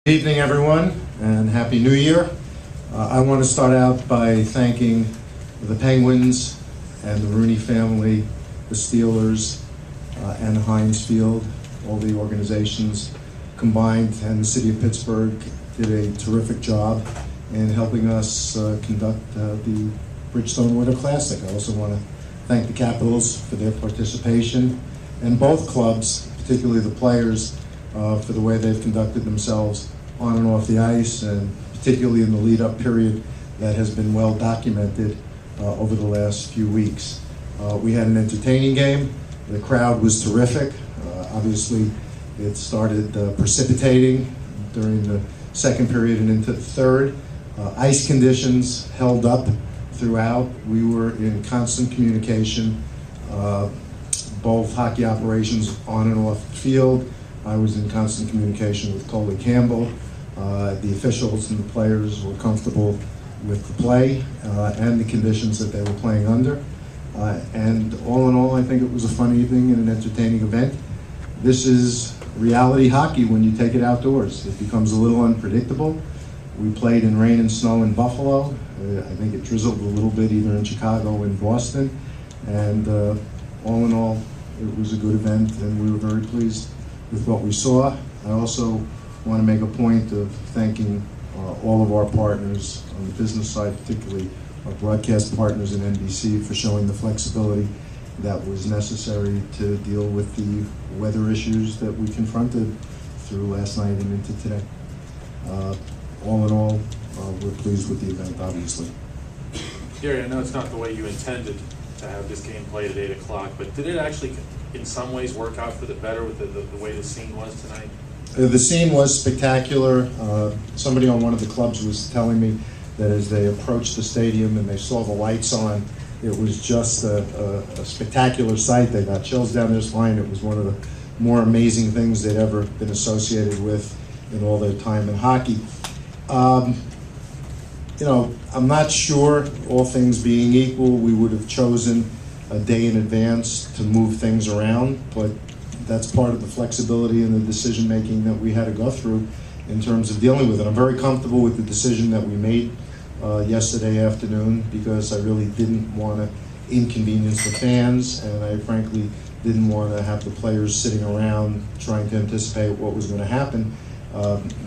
Good evening, everyone, and Happy New Year. I want to start out by thanking the Penguins and the Rooney family, the Steelers, and Heinz Field. All the organizations combined and the city of Pittsburgh did a terrific job in helping us conduct the Bridgestone Winter Classic. I also want to thank the Capitals for their participation, and both clubs, particularly the players, for the way they've conducted themselves on and off the ice, and particularly in the lead-up period that has been well documented over the last few weeks. We had an entertaining game. The crowd was terrific. Obviously, it started precipitating during the second period and into the third. Ice conditions held up throughout. We were in constant communication, both hockey operations on and off the field. I was in constant communication with Coley Campbell. The officials and the players were comfortable with the play and the conditions that they were playing under. And all in all, I think it was a fun evening and an entertaining event. This is reality hockey when you take it outdoors. It becomes a little unpredictable. We played in rain and snow in Buffalo. I think it drizzled a little bit either in Chicago or in Boston. And all in all, it was a good event, and we were very pleased with what we saw. I also want to make a point of thanking all of our partners on the business side, particularly our broadcast partners in NBC, for showing the flexibility that was necessary to deal with the weather issues that we confronted through last night and into today. All in all, we're pleased with the event, obviously. Gary, I know it's not the way you intended to have this game played at 8 o'clock, but did it actually in some ways work out for the better with the way the scene was tonight? The scene was spectacular. Somebody on one of the clubs was telling me that as they approached the stadium and they saw the lights on, it was just a spectacular sight. They got chills down their spine. It was one of the more amazing things they'd ever been associated with in all their time in hockey. I'm not sure, all things being equal, we would have chosen a day in advance to move things around, but that's part of the flexibility and the decision making that we had to go through in terms of dealing with it. I'm very comfortable with the decision that we made yesterday afternoon, because I really didn't want to inconvenience the fans, and I frankly didn't want to have the players sitting around trying to anticipate what was going to happen.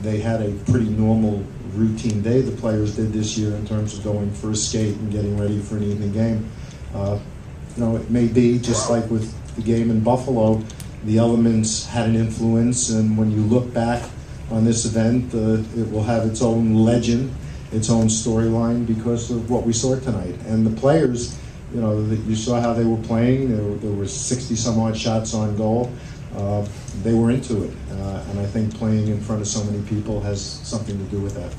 They had a pretty normal routine day, the players did this year, in terms of going for a skate and getting ready for an evening game. It may be just like with the game in Buffalo, the elements had an influence, and when you look back on this event, it will have its own legend, its own storyline, because of what we saw tonight. And the players, you saw how they were playing. There were 60 some odd shots on goal. They were into it, and I think playing in front of so many people has something to do with that.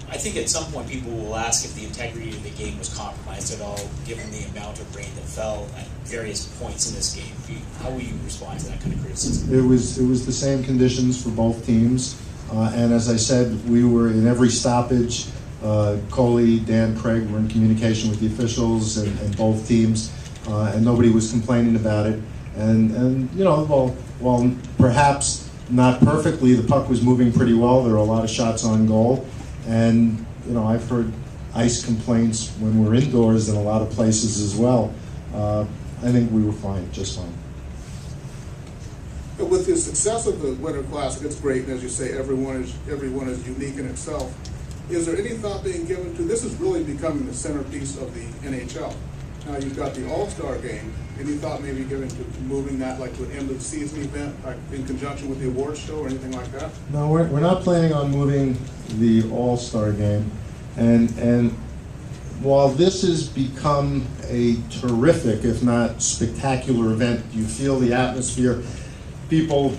I think at some point people will ask if the integrity of the game was compromised at all, given the amount of rain that fell at various points in this game. How will you respond to that kind of criticism? It was the same conditions for both teams, and as I said, we were in every stoppage. Coley, Dan, Craig were in communication with the officials and both teams, and nobody was complaining about it. And while perhaps not perfectly, the puck was moving pretty well. There were a lot of shots on goal. And, I've heard ice complaints when we're indoors in a lot of places as well. I think we were fine, just fine. With the success of the Winter Classic, it's great, and as you say, everyone is unique in itself. Is there any thought being given to, this is really becoming the centerpiece of the NHL. Now you've got the All-Star game. Any thought maybe given to moving that like to an end of the season event, like in conjunction with the awards show or anything like that? No, we're not planning on moving the All-Star game. And while this has become a terrific, if not spectacular event, you feel the atmosphere. People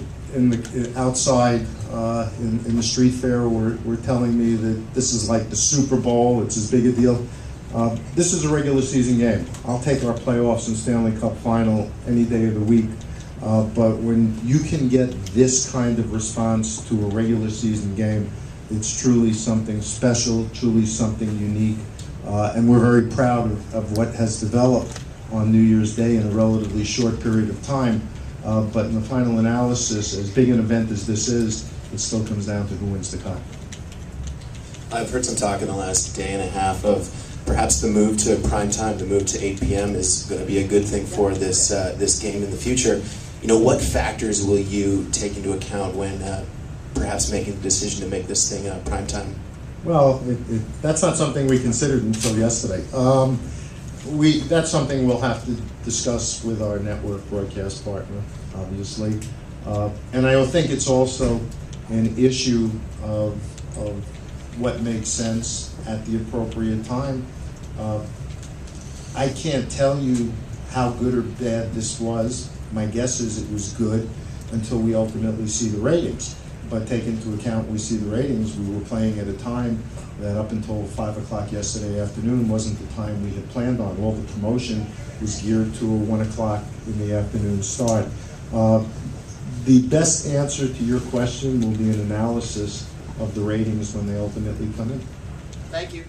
outside in the street fair were telling me that this is like the Super Bowl. It's as big a deal. This is a regular season game. I'll take our playoffs and Stanley Cup final any day of the week. But when you can get this kind of response to a regular season game, it's truly something special, truly something unique. And we're very proud of what has developed on New Year's Day in a relatively short period of time. But in the final analysis, as big an event as this is, it still comes down to who wins the cup. I've heard some talk in the last day and a half of perhaps the move to prime time, the move to 8 p.m. is going to be a good thing for this this game in the future. You know, what factors will you take into account when perhaps making the decision to make this thing prime time? Well, that's not something we considered until yesterday. That's something we'll have to discuss with our network broadcast partner, obviously. And I think it's also an issue of what makes sense at the appropriate time. I can't tell you how good or bad this was. My guess is it was good until we ultimately see the ratings. But take into account we see the ratings, we were playing at a time that up until 5 o'clock yesterday afternoon wasn't the time we had planned on. All the promotion was geared to a 1 o'clock in the afternoon start. The best answer to your question will be an analysis of the ratings when they ultimately come in. Thank you.